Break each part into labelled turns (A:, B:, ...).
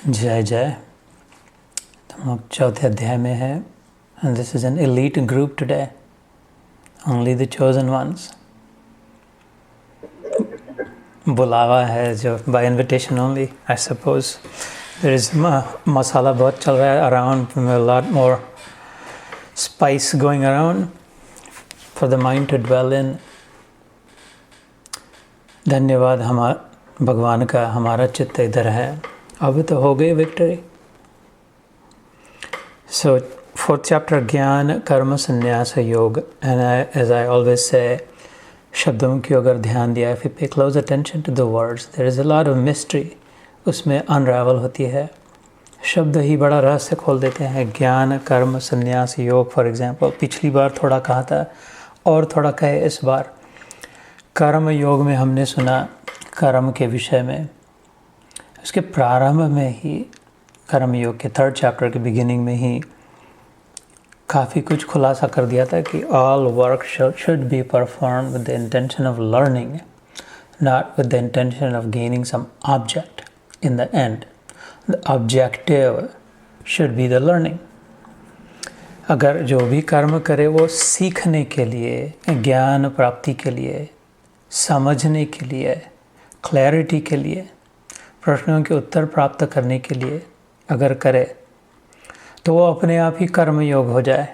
A: जय जय। हम लोग चौथे अध्याय में है। And this is an elite group today, only the chosen ones. बुलावा है जो by invitation only. I suppose there is मसाला बहुत चल रहा है around, lot more spice going around for the mind to dwell in. धन्यवाद हमारा भगवान का, हमारा चित्त इधर है। अब तो हो गई विक्ट्री। सो फोर्थ चैप्टर, ज्ञान कर्म संन्यास योग। And as I always say, शब्दों की अगर ध्यान दिया, if you pay close attention to the words, there is a lot of mystery उसमें अनरावल होती है। शब्द ही बड़ा रहस्य खोल देते हैं। ज्ञान कर्म संन्यास योग फॉर एग्जांपल, पिछली बार थोड़ा कहा था और थोड़ा कहे इस बार। कर्म योग में हमने सुना कर्म के विषय में, उसके प्रारंभ में ही, कर्म योग के थर्ड चैप्टर के बिगिनिंग में ही काफ़ी कुछ खुलासा कर दिया था कि all work should be perform with the intention of learning, not with the intention of gaining some object in the end. The objective should be the learning. अगर जो भी कर्म करे वो सीखने के लिए, ज्ञान प्राप्ति के लिए, समझने के लिए, क्लैरिटी के लिए, प्रश्नों के उत्तर प्राप्त करने के लिए अगर करे तो वो अपने आप ही कर्म योग हो जाए।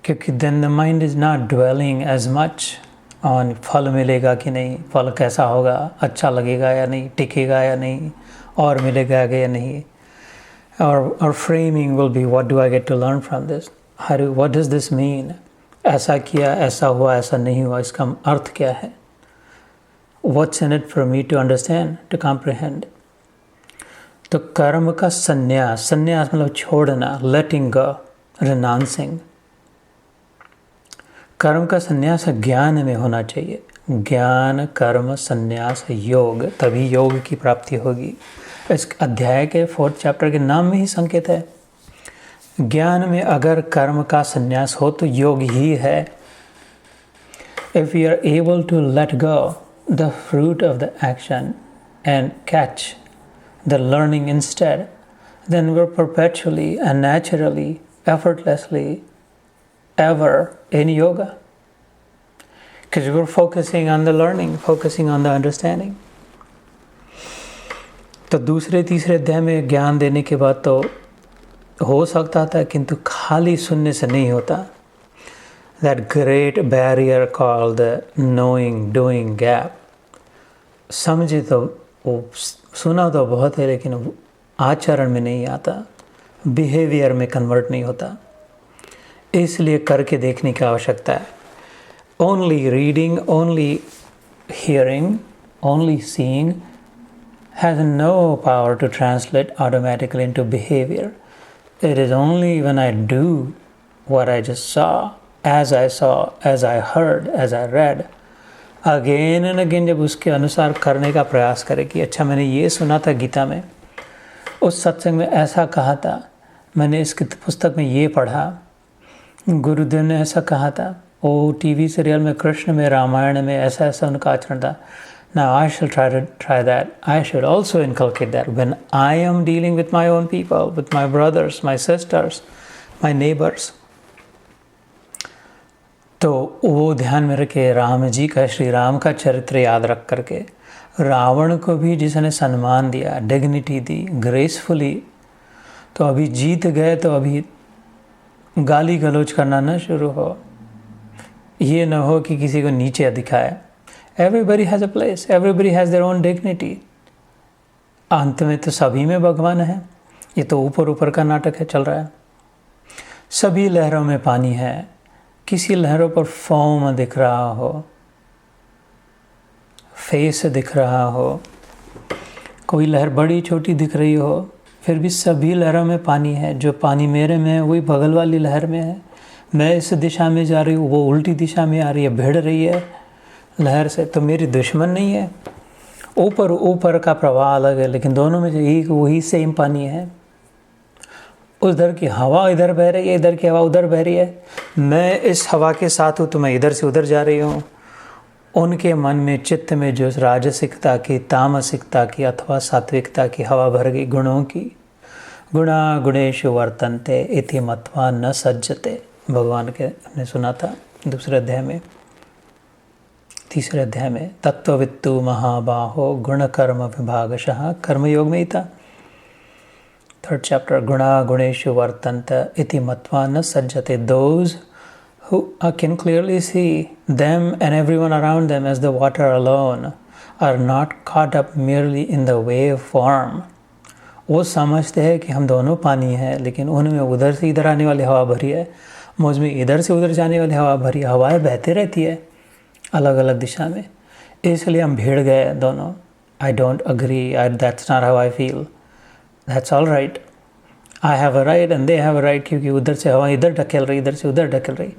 A: क्योंकि then the mind is not dwelling as much on फल मिलेगा कि नहीं, फल कैसा होगा, अच्छा लगेगा या नहीं, टिकेगा या नहीं, और मिलेगा या नहीं। और framing will be what do I get to learn from this, what does this mean, ऐसा किया, ऐसा हुआ, ऐसा नहीं हुआ, इसका अर्थ क्या है। What's in it for me to understand, to comprehend? तो कर्म का संन्यास, संन्यास मतलब छोड़ना, letting go, renouncing। कर्म का संन्यास ज्ञान में होना चाहिए। ज्ञान कर्म संन्यास योग, तभी योग की प्राप्ति होगी। इस अध्याय के फोर्थ चैप्टर के नाम में ही संकेत है। ज्ञान में अगर कर्म का संन्यास हो तो योग ही है। If we are able to let go the fruit of the action and catch the learning instead, then we're perpetually and naturally, effortlessly ever in yoga, because we're focusing on the learning, focusing on the understanding. तो दूसरे तीसरे अध्याय में ज्ञान देने के बाद तो हो सकता था, किंतु खाली सुनने से नहीं होता। That great barrier called the knowing doing gap, समझे तो वो, सुना तो बहुत है लेकिन वो आचरण में नहीं आता, बिहेवियर में कन्वर्ट नहीं होता। इसलिए करके देखने की आवश्यकता है। Only reading, only hearing, only seeing has no power to translate automatically into behaviour. It is only when I do what I just saw, as I saw, as I heard, as I read, again and again, जब उसके अनुसार करने का प्रयास करे कि अच्छा मैंने ये सुना था गीता में, उस सत्संग में ऐसा कहा था, मैंने इस पुस्तक में ये पढ़ा, गुरुदेव ने ऐसा कहा था, ओ टीवी सीरियल में, कृष्ण में, रामायण में ऐसा ऐसा उनका आचरण था। Now I shall try that. I should also inculcate that when I am dealing with my own people, with my brothers, my sisters, my neighbors. तो वो ध्यान में रखे, राम जी का, श्री राम का चरित्र याद रख करके, रावण को भी जिसने सम्मान दिया, डिग्निटी दी ग्रेसफुली, तो अभी जीत गए तो अभी गाली गलौज करना न शुरू हो। ये न हो कि किसी को नीचे दिखाए। Everybody has a place, everybody has their own dignity. अंत में तो सभी में भगवान है। ये तो ऊपर ऊपर का नाटक है, चल रहा है। सभी लहरों में पानी है। किसी लहरों पर फोम दिख रहा हो, फेस दिख रहा हो, कोई लहर बड़ी छोटी दिख रही हो, फिर भी सभी लहरों में पानी है। जो पानी मेरे में है वही बगल वाली लहर में है। मैं इस दिशा में जा रही हूँ, वो उल्टी दिशा में आ रही है, भिड़ रही है लहर से, तो मेरी दुश्मन नहीं है। ऊपर ऊपर का प्रवाह अलग है, लेकिन दोनों में एक वही सेम पानी है। उधर की हवा इधर बह रही है, इधर की हवा उधर बह रही है। मैं इस हवा के साथ हूँ तो मैं इधर से उधर जा रही हूँ। उनके मन में, चित्त में जो राजसिकता की, तामसिकता की अथवा सात्विकता की हवा भर गई, गुणों की, गुणा गुणेषु वर्तन्ते इति मत्वा न सज्जते, भगवान के हमने सुना था दूसरे अध्याय में, तीसरे अध्याय में, तत्ववित्तु महाबाहो गुण कर्म विभागशः, कर्मयोग में ही था, थर्ड चैप्टर, गुणा गुणेषु वर्तन्ते इति मत्वा न सज्जते, those who can clearly see them and everyone around them as the water alone are not caught up merely in the wave form. वो समझते हैं कि हम दोनों पानी हैं, लेकिन उनमें उधर से इधर आने वाली हवा भरी है, मुझ में इधर से उधर जाने वाली हवा भरी, हवाएं बहती रहती है अलग अलग दिशा में, इसलिए हम भिड़ गए दोनों. I don't agree, that's not how I feel. That's all right. I have a right and they have a right, क्योंकि उधर से हवा इधर ढकेल रही, इधर से उधर ढकेल रही,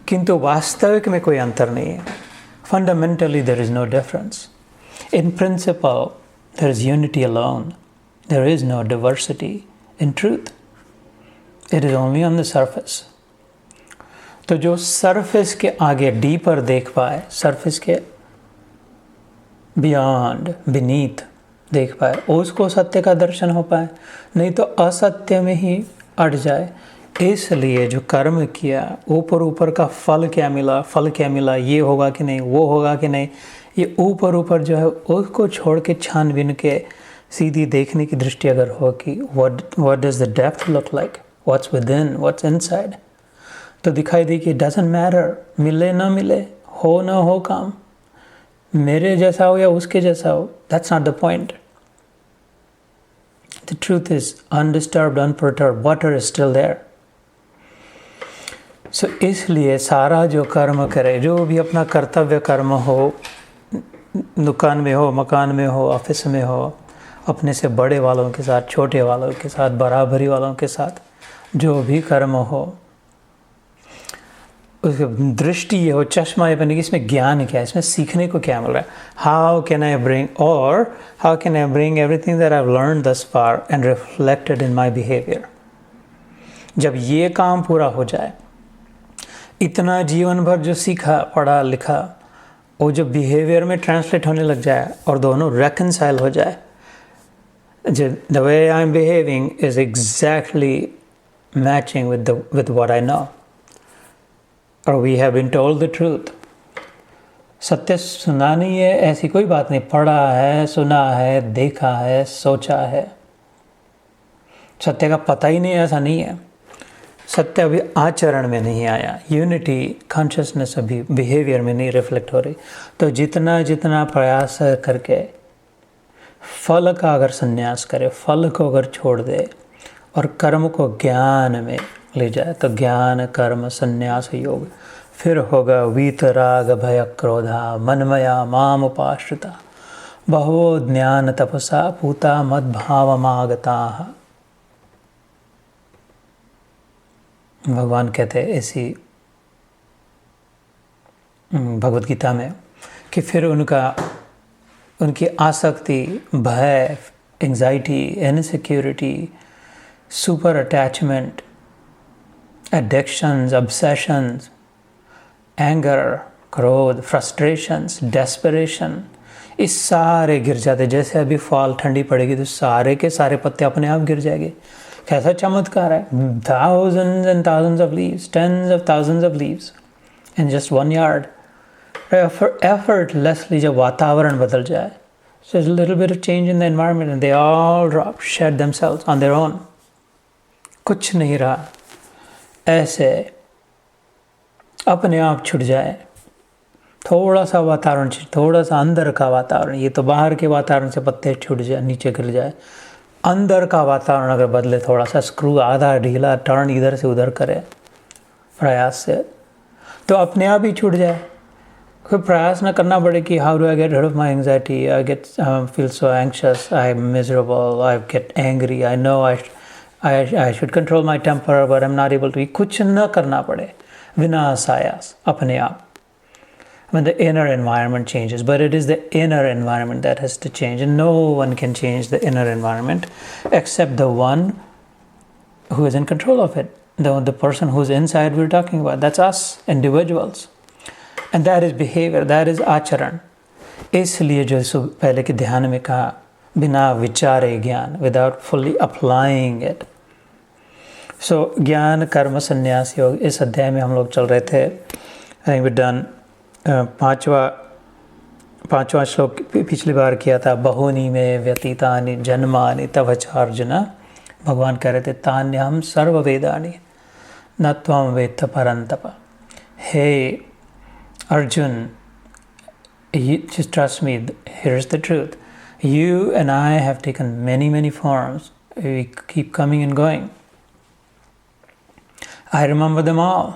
A: किंतु वास्तविक में कोई अंतर नहीं है. Fundamentally there is no difference. In principle there is unity alone. There is no diversity in truth. It is only on the surface. तो जो surface के आगे deeper देख पाए, surface के beyond, beneath देख पाए, उसको सत्य का दर्शन हो पाए, नहीं तो असत्य में ही अट जाए. इसलिए जो कर्म किया, ऊपर ऊपर का फल क्या मिला, ये होगा कि नहीं, वो होगा कि नहीं, ये ऊपर ऊपर जो है उसको छोड़ के छानबीन के सीधी देखने की दृष्टि अगर हो कि what does the depth look like, what's within, what's inside, तो दिखाई दी कि doesn't matter, मिले ना मिले, हो ना हो काम, मेरे जैसा हो या उसके जैसा हो, that's not the point. The truth is undisturbed, unperturbed, water is still there. So इसलिए सारा जो कर्म करे, जो भी अपना कर्तव्य कर्म हो, दुकान में हो, मकान में हो, ऑफिस में हो, अपने से बड़े वालों के साथ, छोटे वालों के साथ, बराबरी वालों के साथ, जो भी कर्म हो, उसकी दृष्टि ये हो, चश्मा ये बनेगी, इसमें ज्ञान क्या है, इसमें सीखने को क्या मिल रहा है. How can I bring everything that I have learned thus far and reflected in my behaviour. जब ये काम पूरा हो जाए, इतना जीवन भर जो सीखा, पढ़ा, लिखा, वो जो बिहेवियर में ट्रांसलेट होने लग जाए और दोनों रेकनसाइल हो जाए, the way I am behaving is exactly matching with what I know, और we have been told the truth. सत्य सुना नहीं है ऐसी कोई बात नहीं, पढ़ा है, सुना है, देखा है, सोचा है, सत्य का पता ही नहीं, ऐसा नहीं है. सत्य अभी आचरण में नहीं आया, यूनिटी कॉन्शियसनेस अभी बिहेवियर में नहीं रिफ्लेक्ट हो रही. तो जितना जितना प्रयास करके फल का अगर संन्यास करे, फल को अगर छोड़ दे और कर्म को ज्ञान में ले जाए, तो ज्ञान कर्म संन्यास योग, फिर होगा वीतराग भय क्रोधा मनमया माम उपाश्रिता बहवो ज्ञान तपसा पूता मद्भावमागताः. भगवान कहते हैं ऐसी भगवद गीता में कि फिर उनकी आसक्ति, भय, anxiety, insecurity, super attachment, addictions, obsessions, anger, क्रोध, frustrations, desperation, इस सारे गिर जाते. जैसे अभी फॉल, ठंडी पड़ेगी तो सारे के सारे पत्ते अपने आप गिर जाएंगे. कैसा चमत्कार है. Thousands and thousands of leaves, tens of thousands of leaves in just 1 yard. Effortlessly जब वातावरण बदल जाए, so there's a little bit of change in the environment and they all drop, shed themselves on their own. कुछ नहीं रहा, ऐसे अपने आप छूट जाए. थोड़ा सा वातावरण, थोड़ा सा अंदर का वातावरण, ये तो बाहर के वातावरण से पत्ते छूट जाए, नीचे गिर जाए. अंदर का वातावरण अगर बदले, थोड़ा सा स्क्रू आधा ढीला, टर्न इधर से उधर करे प्रयास से, तो अपने आप ही छूट जाए. कोई प्रयास ना करना पड़े कि how do I get rid of my anxiety, I get feel so anxious, I am miserable, I get angry, I know I should control my temper but I'm not able to. कुछ न करना पड़े, विनाश आयास अपने आप. When the inner environment changes, but it is the inner environment that has to change, and no one can change the inner environment except the one who is in control of it. The person who's inside we're talking about, that's us, individuals. And that is behaviour, that is आचरण। इसलिए जो पहले के ध्यान में कहा, बिना विचारे ज्ञान, विदाउट फुल्ली अप्लाइंग इट। सो ज्ञान कर्म संन्यास योग, इस अध्याय में हम लोग चल रहे थे। आई थिंक वी डन पांचवा श्लोक पिछली बार किया था। बहुनी में व्यतीतानि जन्मानि तव च अर्जुन, भगवान कह रहे थे तान्यहम सर्व वेदानि न त्वं वेत्थ परन्तप। हे Arjun, just trust me, here's the truth. You and I have taken many forms. We keep coming and going. I remember them all.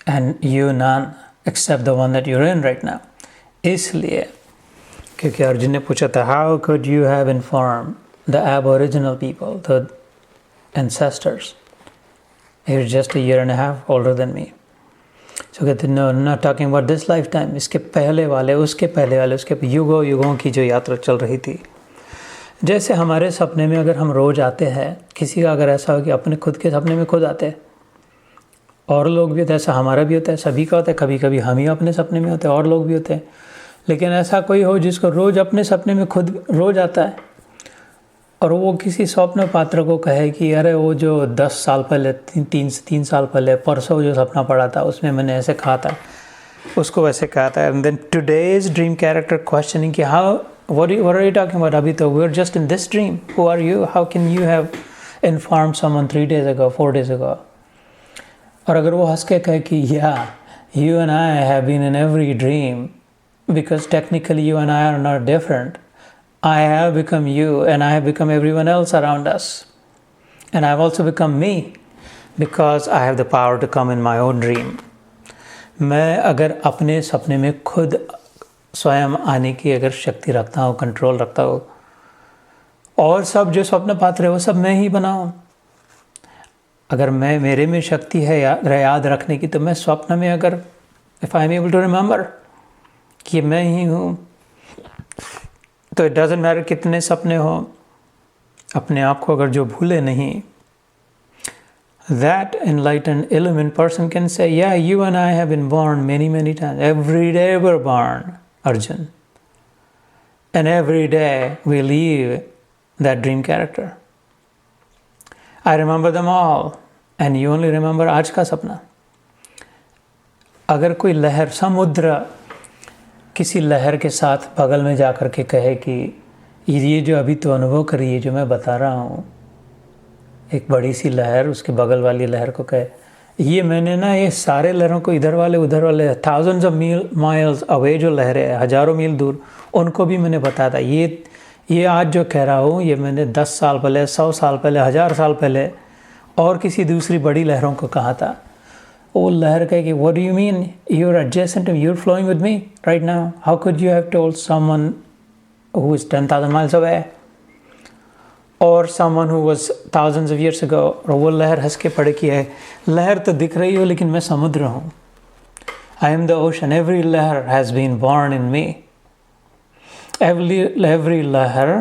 A: And you none, except the one that you're in right now. इसलिए क्योंकि अर्जुन ने पूछा था, how could you have informed the aboriginal people, the ancestors? You're just a year and a half older than me. So कहते no, not talking about this lifetime. इसके पहले वाले, उसके पहले वाले, उसके युगों की जो यात्रा चल रही थी। जैसे हमारे सपने में अगर हम रोज़ आते हैं, किसी का अगर ऐसा हो कि अपने खुद के सपने में खुद आते हैं, और लोग भी होते हैं, ऐसा हमारा भी होता है, सभी का होता है। कभी कभी हम ही अपने सपने में होते हैं और लोग भी होते हैं। लेकिन ऐसा कोई हो जिसको रोज़ अपने सपने में खुद रोज़ आता है, और वो किसी स्वप्न पात्र को कहे कि अरे वो जो 10 साल पहले, 3 साल पहले, परसों जो सपना पड़ा था उसमें मैंने ऐसे कहा था, उसको वैसे कहा था। And then today's dream character questioning कि how what are you talking about, अभी तो we are just in this dream, who are you, how can you have informed someone 3 days ago, 4 days ago। और अगर वो हंस के कहे कि या you and I have been in every dream because technically you and I are not different, I have become you and I have become everyone else around us, and I have also become me because I have the power to come in my own dream। मैं अगर अपने सपने में खुद स्वयं आने की अगर शक्ति रखता हूँ, कंट्रोल रखता हूँ, और सब जो स्वप्न पात्र है वो सब मैं ही बनाऊँ। अगर मेरे में शक्ति है याद रखने की, तो मैं स्वप्न में अगर if I am able to remember कि मैं ही हूँ, तो इट डजेंट मैटर कितने सपने हो, अपने आप को अगर जो भूले नहीं, that enlightened illumined person can say, yeah, you and I have been born many times. Every day we're born, Arjun. And every day we leave that dream character. I remember them all. And you only remember आज का सपना। अगर कोई लहर, समुद्र किसी लहर के साथ बगल में जा कर के कहे कि ये जो अभी तो अनुभव करी है, जो मैं बता रहा हूँ, एक बड़ी सी लहर उसके बगल वाली लहर को कहे, ये मैंने ना ये सारे लहरों को, इधर वाले उधर वाले, थाउजेंड्स ऑफ माइल्स अवे जो लहरें हैं, हज़ारों मील दूर, उनको भी मैंने बताया था। ये आज जो कह रहा हूँ, ये मैंने 10 साल पहले, 100 साल पहले, 1000 साल पहले और किसी दूसरी बड़ी लहरों को कहा था। वो लहर कहे कि what do you mean, you're adjacent to me, you're flowing with me right now, how could you have told someone who is 10,000 miles away or someone who was thousands of years ago। और वो लहर हंस के पड़े कि है, लहर तो दिख रही हो लेकिन मैं समुद्र हूँ। I am the ocean, every लहर has been born in me। every लहर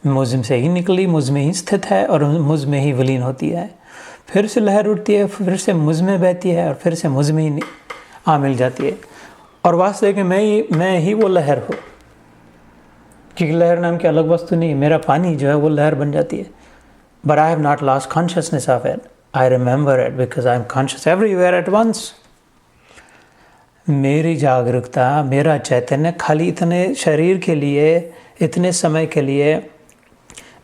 A: मुझ से ही निकली, मुझ में ही स्थित है और मुझ में ही विलीन होती है। फिर से लहर उठती है, फिर से मुझ में बहती है और फिर से मुझ में ही आ मिल जाती है। और वास्तव में मैं ही वो लहर हूँ, क्योंकि लहर नाम की अलग वस्तु नहीं, मेरा पानी जो है वो लहर बन जाती है। But I have not lost consciousness of it, I remember it because I am conscious everywhere at once. मेरी जागरूकता, मेरा चैतन्य खाली इतने शरीर के लिए, इतने समय के लिए,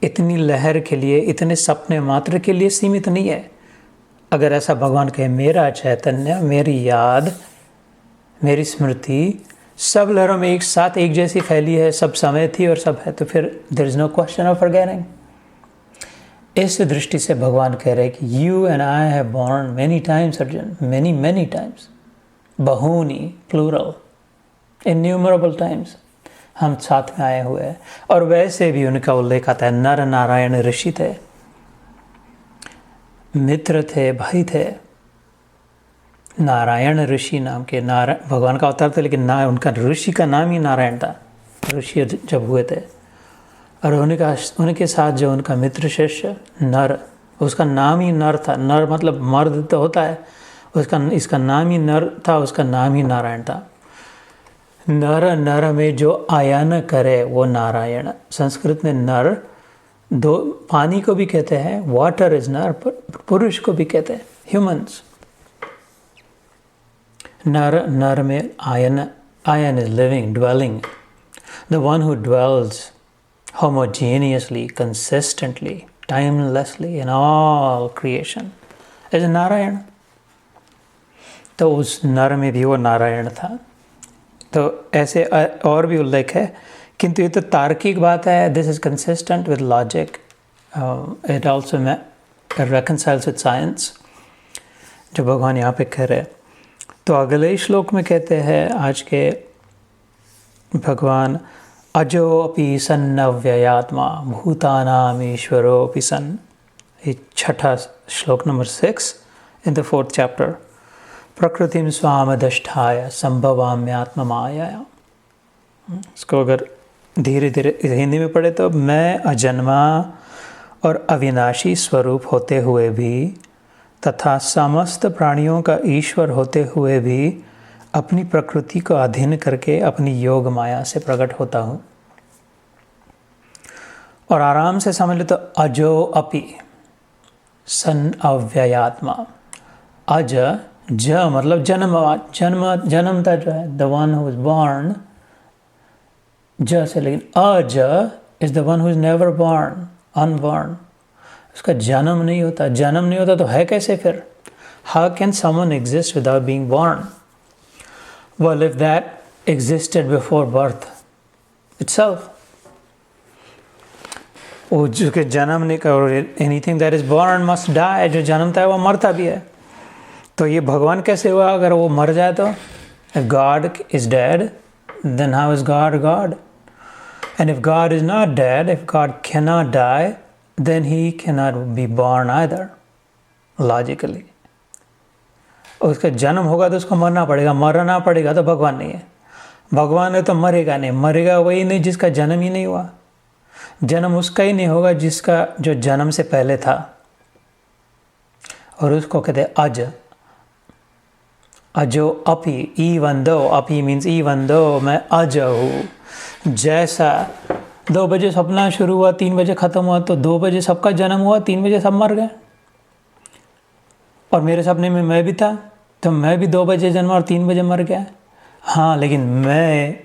A: इतनी लहर के लिए, इतने सपने मात्र के लिए सीमित नहीं है। अगर ऐसा भगवान कहे, मेरा चैतन्य, मेरी याद, मेरी स्मृति सब लहरों में एक साथ एक जैसी फैली है, सब समय थी और सब है, तो फिर there is no question of forgetting. इस दृष्टि से भगवान कह रहे हैं कि you and I have born many times Arjun, many times, बहुनी प्लूरल, इन्यूमरेबल टाइम्स हम साथ में आए हुए हैं। और वैसे भी उनका उल्लेख आता है, नर नारायण ऋषि थे, मित्र थे, भाई थे। नारायण ऋषि नाम के, भगवान का अवतार थे, लेकिन उनका ऋषि का नाम ही नारायण था, ऋषि जब हुए थे। और उनके साथ जो उनका मित्र शिष्य नर, उसका नाम ही नर था। नर मतलब मर्द तो होता है, इसका नाम ही नर था, उसका नाम ही नारायण था। नर नर में जो आयन करे वो नारायण। संस्कृत में नर दो पानी को भी कहते हैं, वाटर इज नर, पुरुष को भी कहते हैं, ह्यूमंस। नर नर में ion is living, dwelling. The one who dwells homogeneously, consistently, timelessly in all creation is Narayan. तो उस नर में भी वो नारायण था। तो ऐसे और भी उल्लेख है, किंतु ये तो तार्किक बात है। This is consistent with logic, it also reconciles with science, जो भगवान यहाँ पे कह रहे हैं। तो अगले श्लोक में कहते हैं आज के भगवान, अजो अपि सन्नव्ययात्मा भूतानाम ईश्वरोऽपि सन्। ये छठा श्लोक number 6 in the 4th chapter. प्रकृतिम स्वामधिष्ठाय संभवाम्यात्म माया। इसको अगर धीरे धीरे हिंदी में पढ़े तो, मैं अजन्मा और अविनाशी स्वरूप होते हुए भी तथा समस्त प्राणियों का ईश्वर होते हुए भी अपनी प्रकृति को अधीन करके अपनी योग माया से प्रकट होता हूँ। और आराम से समझ ले तो अजो अपि सन अव्ययात्मा। अज ज मतलब जन्मता जो है, the one who is born, ज से, लेकिन अज is the one who is never born, unborn. उसका जन्म नहीं होता। जन्म नहीं होता तो है कैसे फिर? How can someone exist without being born? Well, if that existed before birth itself, वो जो कि जन्म नहीं कर, anything that is born must die, जो जन्मता है वो मरता भी है। तो ये भगवान कैसे हुआ अगर वो मर जाए तो? If God is dead, then how is God God? And if God is not dead, if God cannot die, then he cannot be born either, logically. उसका जन्म होगा तो उसको मरना पड़ेगा, मरना पड़ेगा तो भगवान नहीं है। भगवान है तो मरेगा नहीं, मरेगा वही नहीं जिसका जन्म ही नहीं हुआ। जन्म उसका ही नहीं होगा जिसका जो जन्म से पहले था। और उसको कहते हैं अज, अजो अपि, इवन दो, अपि मीन्स इवन दो, मैं अज हूँ। जैसा 2 बजे सपना शुरू हुआ, 3 बजे ख़त्म हुआ, तो 2 बजे सबका जन्म हुआ, 3 बजे सब मर गए। और मेरे सपने में मैं भी था, तो मैं भी 2 बजे जन्मा और 3 बजे मर गया। हाँ, लेकिन मैं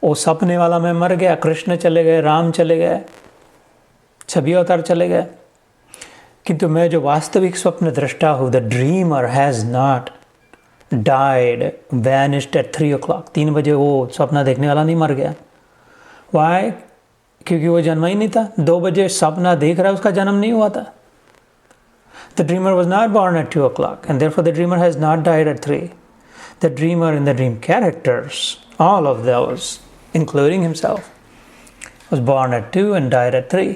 A: वो सपने वाला मैं मर गया। कृष्ण चले गए, राम चले गए, छवि अवतार चले गए, किंतु मैं जो वास्तविक स्वप्न दृष्टा हूँ, the dreamer has not died, vanished at 3 o'clock। 3 बजे वो सपना देखने वाला नहीं मर गया। वाई? क्योंकि वो जन्मा ही नहीं था। 2 बजे सपना देख रहा है, उसका जन्म नहीं हुआ था। The dreamer was not born at 2 o'clock, and therefore the dreamer has not died at 3. The dreamer and the dream characters, all of those, including himself, was born at 2 and died at 3.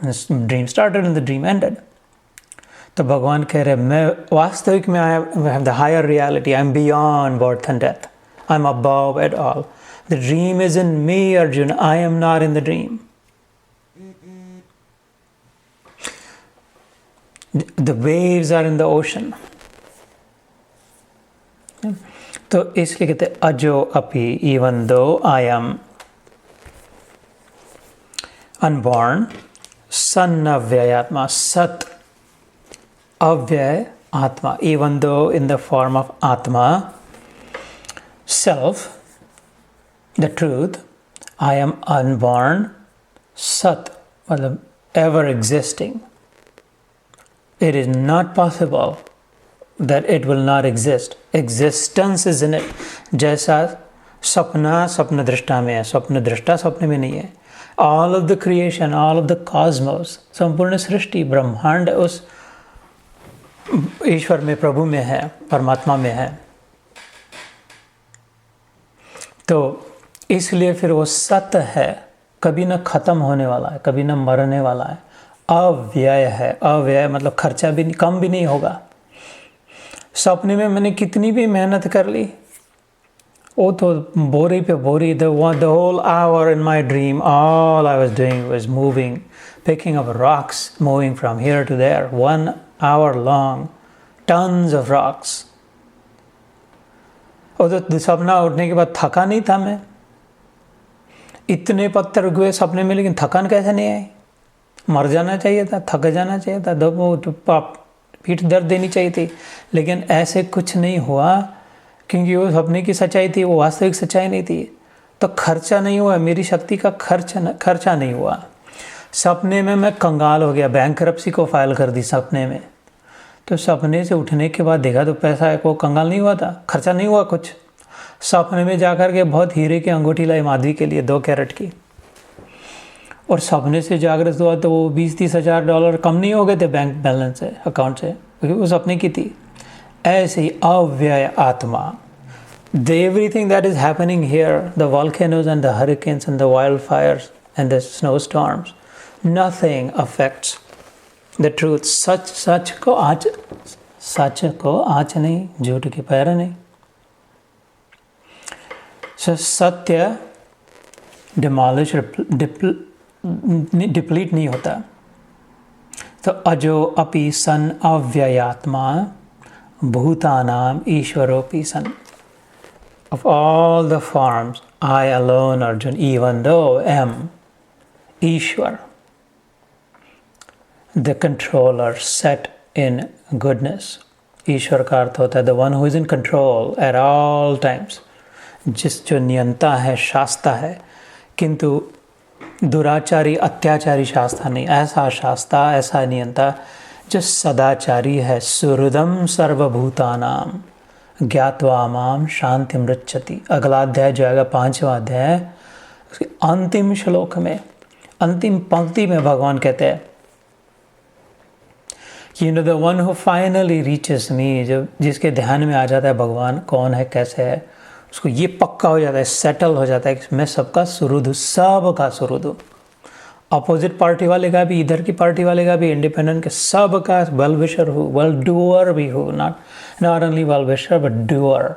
A: The dream started and the dream ended. तो भगवान कह रहे, मैं वास्तविक में I have the higher reality. I am beyond birth and death. I am above it all. The dream is in me, Arjuna. I am not in the dream. The waves are in the ocean. तो इसलिए कहते अजो अपि, even though I am unborn, सन अव्ययात्मा, सत अव्यय आत्मा, even though in the form of atma, self, the truth, I am unborn, सत मतलब ever existing. It is not possible that it will not exist. Existence is in it. जैसा सपना स्वप्न दृष्टा में है, स्वप्न दृष्टा स्वप्न में नहीं है। All of the creation, all of the cosmos, संपूर्ण सृष्टि ब्रह्मांड उस ईश्वर में, प्रभु में है, परमात्मा में है। तो इसलिए फिर वो सत्य है, कभी न खत्म होने वाला है, कभी न मरने वाला है, अव्यय है। अव्यय मतलब खर्चा भी नहीं, कम भी नहीं होगा। सपने में मैंने कितनी भी मेहनत कर ली, वो तो बोरी पे बोरी, the whole hour in my dream, all I was doing was moving, picking up rocks, moving from here to there, 1 hour long, tons of rocks. और तो सपना उठने के बाद थका नहीं था मैं, इतने पत्थर हुए सपने में, लेकिन थकान कैसे नहीं आई? मर जाना चाहिए था, थक जाना चाहिए था, पीठ दर्द देनी चाहिए थी, लेकिन ऐसे कुछ नहीं हुआ, क्योंकि वो सपने की सच्चाई थी, वो वास्तविक सच्चाई नहीं थी। तो खर्चा नहीं हुआ, मेरी शक्ति का खर्चा नहीं हुआ। सपने में मैं कंगाल हो गया, बैंकरप्सी को फाइल कर दी सपने में। तो सपने से उठने के बाद देखा तो पैसा है, को कंगाल नहीं हुआ था, खर्चा नहीं हुआ कुछ। सपने में जाकर के बहुत हीरे की अंगूठी लाई माधवी के लिए 2 कैरेट की, और सपने से जागृत हुआ तो वो 20-30 हज़ार डॉलर कम नहीं हो गए थे बैंक बैलेंस से, अकाउंट से, क्योंकि वो सपने की थी। ऐसे ही अव्यय आत्मा, everything that is happening here, the volcanoes and the hurricanes and the wildfires and the snowstorms, nothing affects the truth. सच को आँच नहीं, झूठ के पैर नहीं। So, सत्य डिमोलिश डिप्लीट नहीं होता। तो अजो अपि सन अव्ययात्मा भूतानाम ईश्वरोपि सन। Of all the forms, I alone, Arjun, even though am Ishwar, the controller set in goodness. ईश्वर का अर्थ होता है the one who is in control at all times, जो नियंता है, शास्ता है, किंतु दुराचारी अत्याचारी शास्ता नहीं, ऐसा शास्ता, ऐसा नियंता जो सदाचारी है। सुहृदम सर्वभूतानाम ज्ञात्वा माम शांति मृच्छति। अगला अध्याय जो आएगा 5वां अध्याय, उसके अंतिम श्लोक में, अंतिम पंक्ति में भगवान कहते हैं कि the one who finally reaches me, जो जिसके ध्यान में आ जाता है भगवान कौन है, कैसे है, उसको ये पक्का हो जाता है, सेटल हो जाता है कि मैं सबका सुहृद हूँ, सबका सुहृद हूँ। अपोजिट पार्टी वाले का भी, इधर की पार्टी वाले का भी, इंडिपेंडेंट के सब का वेल विशर हूँ, वेल डूअर भी हूँ, not only well wisher but doer.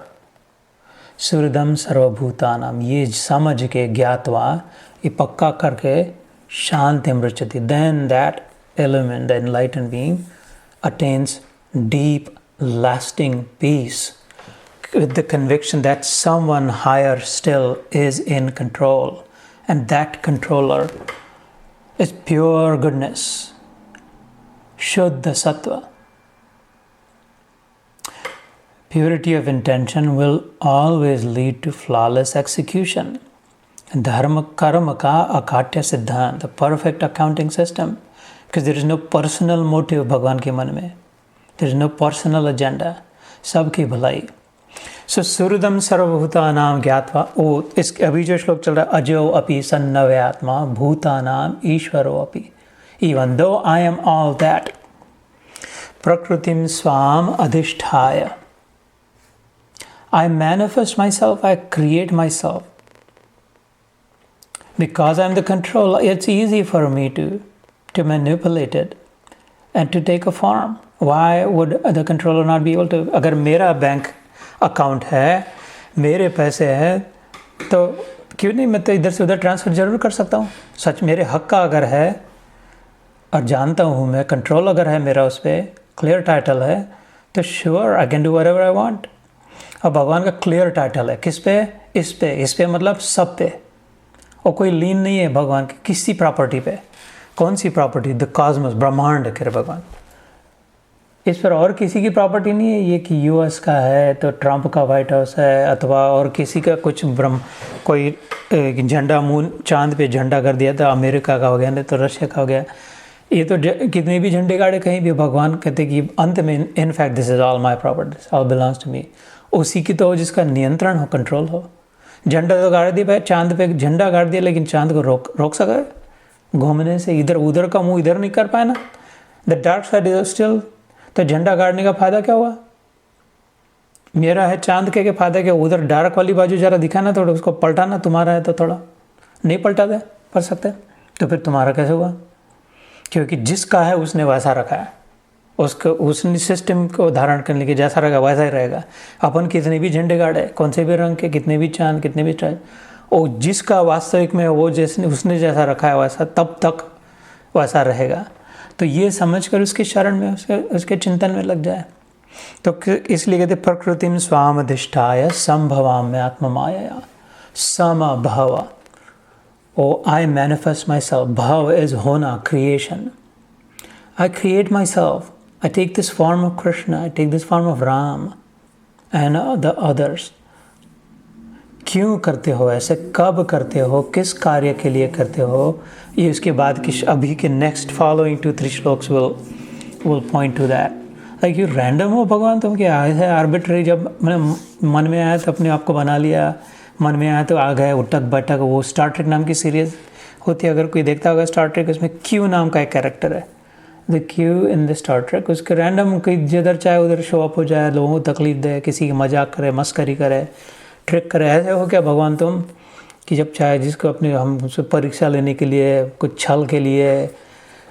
A: सुहृदम सर्वभूतानाम, ये समझ के ज्ञातवा, ये पक्का करके शांति मृच्छति, then that element, the enlightened being attains deep lasting peace with the conviction that someone higher still is in control, and that controller is pure goodness, Shuddha Sattva. Purity of intention will always lead to flawless execution. Dharma karma ka akatya siddhant, the perfect accounting system, because there is no personal motive भगवान के मन में, there is no personal agenda, सबकी भलाई। सो सुहृदम सर्वभूतानाम ज्ञात्वा, ओ इस अभी जो श्लोक चल रहा है, अजो अपि सन्नव्यात्मा भूतानाम ईश्वरो अपि, even though I am all that, प्रकृतिम स्वाम अधिष्ठाय, I manifest myself, I create myself. Because I'm the controller, it's easy for me to manipulate it and to take a form. Why would the controller not be able to? अगर मेरा bank account है, मेरे पैसे हैं, तो क्यों नहीं मैं तो इधर से उधर ट्रांसफ़र ज़रूर कर सकता हूँ। सच मेरे हक का अगर है और जानता हूँ मैं, कंट्रोल अगर है मेरा उस पर, क्लियर टाइटल है, तो sure I can do whatever I want. और भगवान का क्लियर टाइटल है किस पे? इस पे मतलब सब पे, और कोई लीन नहीं है भगवान की किसी प्रॉपर्टी पे। कौन सी प्रॉपर्टी? द कॉस्मोस, ब्रह्मांड कह रहे भगवान। इस पर और किसी की प्रॉपर्टी नहीं है। ये कि यूएस का है तो ट्रंप का वाइट हाउस है, अथवा और किसी का कुछ कोई झंडा मून चांद पे झंडा कर दिया तो अमेरिका का हो गया, नहीं तो रशिया का हो गया। ये तो कितने भी झंडे गाड़े कहीं भी, भगवान कहते कि अंत में in fact this is all my property, all belongs to me. उसी की तो जिसका नियंत्रण हो, कंट्रोल हो। झंडा तो गाड़ दिया भाई, चांद पे झंडा गाड़ दिया, लेकिन चांद को रोक सका घूमने से? इधर उधर का मुंह इधर नहीं कर पाए ना। The dark side is still. तो झंडा गाड़ने का फायदा क्या हुआ? मेरा है चांद के फायदा क्या? उधर डार्क वाली बाजू जरा दिखाना, थोड़ा उसको पलटाना। तुम्हारा है तो थोड़ा नहीं पलटा दे कर सकते, तो फिर तुम्हारा कैसे हुआ? क्योंकि जिसका है उसने वैसा रखा है, उसको उस सिस्टम को धारण करने के जैसा रखा वैसा ही रहेगा। अपन कितने भी झंडे गाड़े, कौन से भी रंग के, कितने भी चांद, कितने भी स्टार, और जिसका वास्तविक में वो जैसे उसने जैसा रखा है वैसा तब तक वैसा रहेगा। तो ये समझकर उसके शरण में, उसके चिंतन में लग जाए। तो इसलिए कहते प्रकृतिम स्वाम अधिष्ठाय संभवाम्य आत्म माया समभव। ओ आई मैनिफेस्ट माई सेल्फ, भव इज होना, creation. I create myself. I take this form of Krishna, I take this form of Ram and the others. क्यों करते हो ऐसे, कब करते हो, किस कार्य के लिए करते हो, ये उसके बाद की अभी के next following 2-3 shlokas will point to that. Like you random हो भगवान, तुम क्या आए है आर्बिट्री, जब मैंने मन में आया तो अपने आप को बना लिया, मन में आया तो आ गए उटक बटक। वो स्टार ट्रेक नाम की सीरीज होती है, अगर कोई देखता होगा स्टार ट्रेक, उसमें क्यू नाम का एक कैरेक्टर है, the Q in the Star Trek. उसके रैंडम कोई जिधर चाहे उधर शो अप हो जाए, लोगों को तकलीफ दे, किसी की मजाक करे, मस्करी करे, ट्रिक करे। ऐसे हो क्या भगवान तुम कि जब चाहे जिसको अपने हम उससे परीक्षा लेने के लिए, कुछ छल के लिए,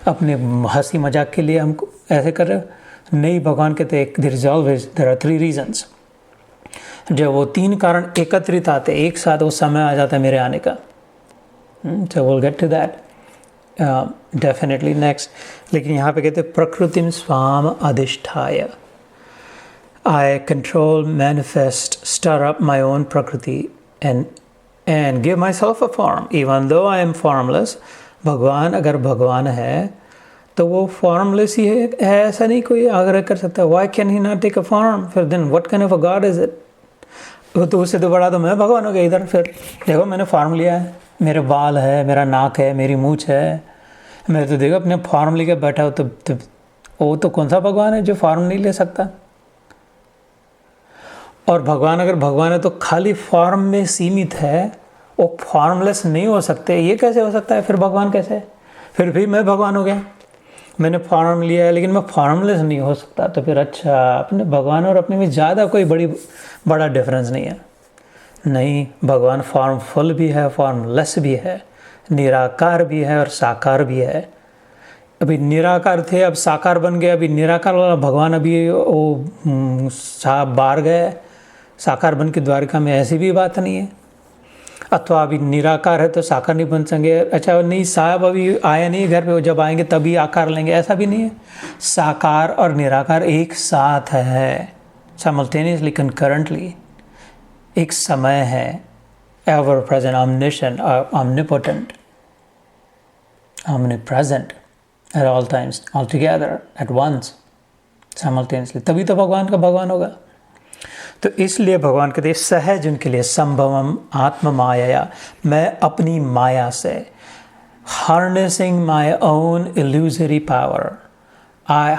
A: अपने हंसी मजाक के लिए हमको ऐसे कर रहे हो? नहीं, भगवान कहते एक देयर आर 3 रीजन्स। जब वो 3 कारण एकत्रित आते एक साथ, वो समय आ जाता है मेरे आने का। So we'll get to that definitely next. लेकिन यहाँ पे कहते प्रकृतिम स्वाम अधिष्ठाय, I control, manifest, stir up my own prakriti and give myself a form, even though I am formless. भगवान अगर भगवान है तो वो फॉर्मलेस ही है, ऐसा नहीं कोई आग्रह कर सकता। Why can he not take a form? फिर then what kind of a God is it? तो उससे तो बड़ा तो मैं भगवान हो गया इधर। फिर देखो मैंने फॉर्म लिया है, मेरे बाल है, मेरा नाक है, मेरी मूंछ है, मैं तो देखो अपने फॉर्म लेके बैठा हो। तो वो तो कौन सा भगवान है जो फॉर्म नहीं ले सकता? और भगवान अगर भगवान है तो खाली फॉर्म में सीमित है, वो फॉर्मलेस नहीं हो सकते। ये कैसे हो सकता है? फिर भगवान कैसे? फिर भी मैं भगवान हो गया, मैंने फॉर्म लिया है लेकिन मैं फॉर्मलेस नहीं हो सकता। तो फिर अच्छा, अपने भगवान और अपने में ज़्यादा कोई बड़ा डिफरेंस नहीं है। नहीं, भगवान फॉर्मफुल भी है, फॉर्मलेस भी है, निराकार भी है और साकार भी है। अभी निराकार थे, अब साकार बन गए। अभी निराकार वाला भगवान अभी वो साहब बाहर गए, साकार बन के द्वारका में, ऐसी भी बात नहीं है। अथवा अभी निराकार है तो साकार नहीं बन सकेंगे। अच्छा नहीं, साहब अभी आए नहीं घर पे, वो जब आएंगे तभी आकार लेंगे, ऐसा भी नहीं है। साकार और निराकार एक साथ है, साइमल्टेनियसली, कंकरेंटली, एक समय है। Ever present, omniscient, omnipotent, omnipresent at all times, all together, at once, simultaneously, तभी तो भगवान का भगवान होगा। तो इसलिए भगवान कहते हैं सहज उनके लिए संभवम आत्म माया, मैं अपनी माया से, harnessing my own illusory power,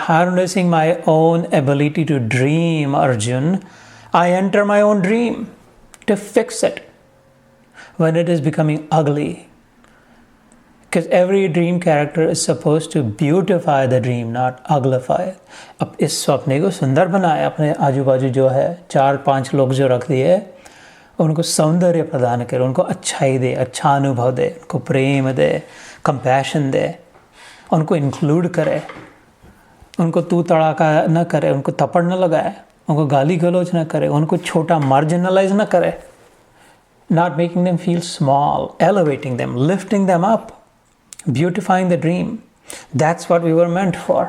A: harnessing my own ability to dream, Arjun, I enter my own dream to fix it when it is becoming ugly. Because every dream character is supposed to beautify the dream, not uglify it. अब इस स्वप्ने को सुंदर बनाए, अपने आजू बाजू जो है 4-5 लोग जो रख दिए, उनको सौंदर्य प्रदान करे, उनको अच्छाई दे, अच्छा अनुभव दे, उनको प्रेम दे, कंपैशन दे, उनको इंक्लूड करे, उनको तू तड़ाका न करे, उनको थप्पड़ न लगाए, उनको गाली गलौज न करे, उनको छोटा मार्जिनलाइज न करे, not making them feel small, elevating them, lifting them up, beautifying the dream. That's what we were meant for.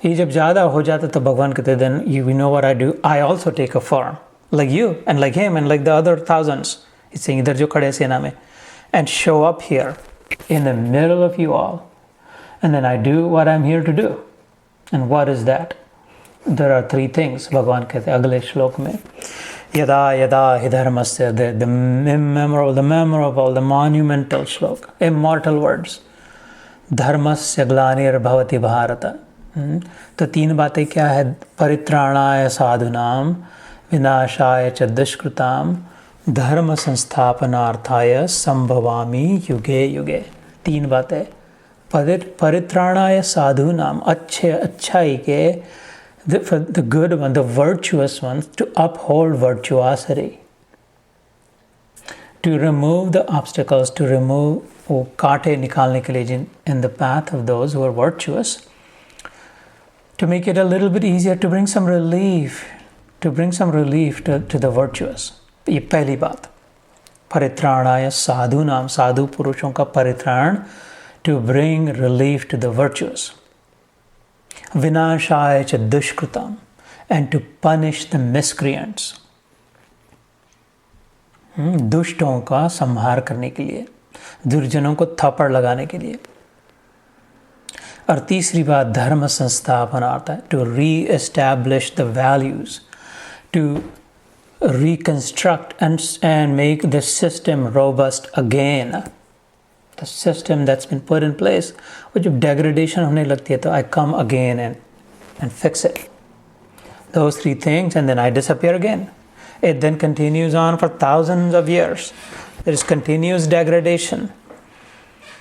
A: ये जब ज़्यादा हो जाता तो भगवान कहते then you know what I do, I also take a form like you and like him and like the other thousands. It's saying इधर जो खड़े सेना में, and show up here in the middle of you all, and then I do what I'm here to do. And what is that? There are 3 things भगवान कहते हैं अगले श्लोक में। यदा यदा हि धर्मस्य, the memorable, the monumental श्लोक, immortal words, धर्मस्य ग्लानिर्भवति भारत। तो 3 बातें क्या है? परित्राणाय साधूनां, विनाशाय च दुष्कृतां, धर्म संस्थापनार्थाय संभवामि युगे युगे। 3 बातें। परित्राणाय साधूनां, अच्छाई के, for the good one, the virtuous ones, to uphold virtuosity, to remove the obstacles, to remove वो कांटे निकालने के लिए in the path of those who are virtuous, to make it a little bit easier, to bring some relief, to the virtuous. ये पहली बात। परित्राणाय साधूनां, साधु पुरुषों का परित्राण, to bring relief to the virtuous. vinashaya cha dushkritam, and to punish the miscreants. दुष्टों का संहार करने के लिए, दुर्जनों को थप्पड़ लगाने के लिए। और तीसरी बात धर्म संस्थापन आता है, to reestablish the values, to reconstruct and make the system robust again. The system that's been put in place, वो जब degradation होने लगती है तो I come again and fix it. Those three things, and then I disappear again. It then continues on for thousands of years. There is continuous degradation.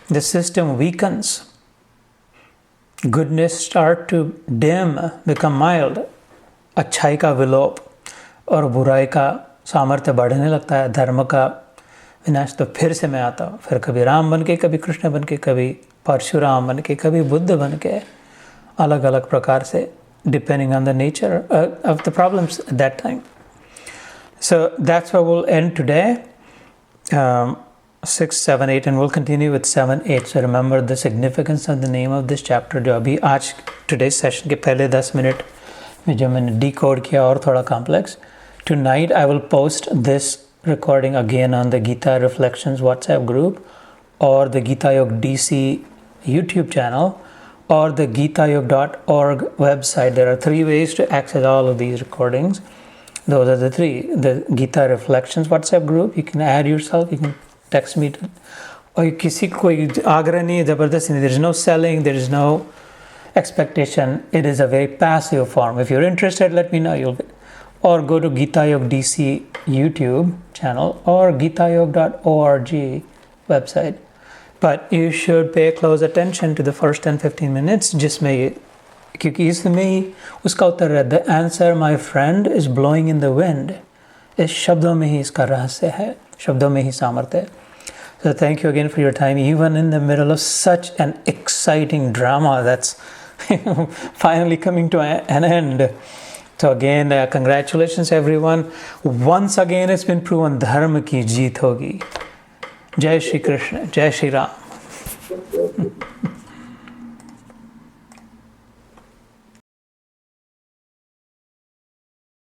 A: The system weakens. Goodness start to dim, become mild. अच्छाई का विलोप और बुराई का सामर्थ्य बढ़ने लगता है, धर्म का विनाश। तो फिर से मैं आता हूँ, फिर कभी राम बन के, कभी कृष्ण बन के, कभी परशुराम बन के, कभी बुद्ध बन के, अलग अलग प्रकार से, depending on the nature of the problems at that time. So that's where we'll end today, 6, 7, 8, and we'll continue with 7, 8. So remember the significance of the name of this chapter. जो अभी आज today's session के पहले 10 minute में जो मैंने decode किया और थोड़ा complex. Tonight I will post this recording again on the Gita Reflections WhatsApp group or the Gita Yoga DC YouTube channel or the GitaYog.org website. There are 3 ways to access all of these recordings. Those are the 3. The Gita Reflections WhatsApp group, you can add yourself, you can text me. और किसी को कोई आग्रह नहीं है, ज़बरदस्ती नहीं. There is no selling, there is no expectation. It is a very passive form. If you're interested, let me know. You'll or go to Gita Yoga DC YouTube channel or GitaYog.org website. But you should pay close attention to the first 10-15 minutes, जिसमें ये, क्योंकि इसमें ही उसका उत्तर है. The answer, my friend, is blowing in the wind. इस शब्दों में ही इसका रहस्य है, शब्दों में ही सामर्थ्य है. So thank you again for your time, even in the middle of such an exciting drama that's finally coming to an end. So again, congratulations everyone. Once again, it's been proven, धर्म की जीत होगी. जय श्री कृष्ण, जय श्री राम.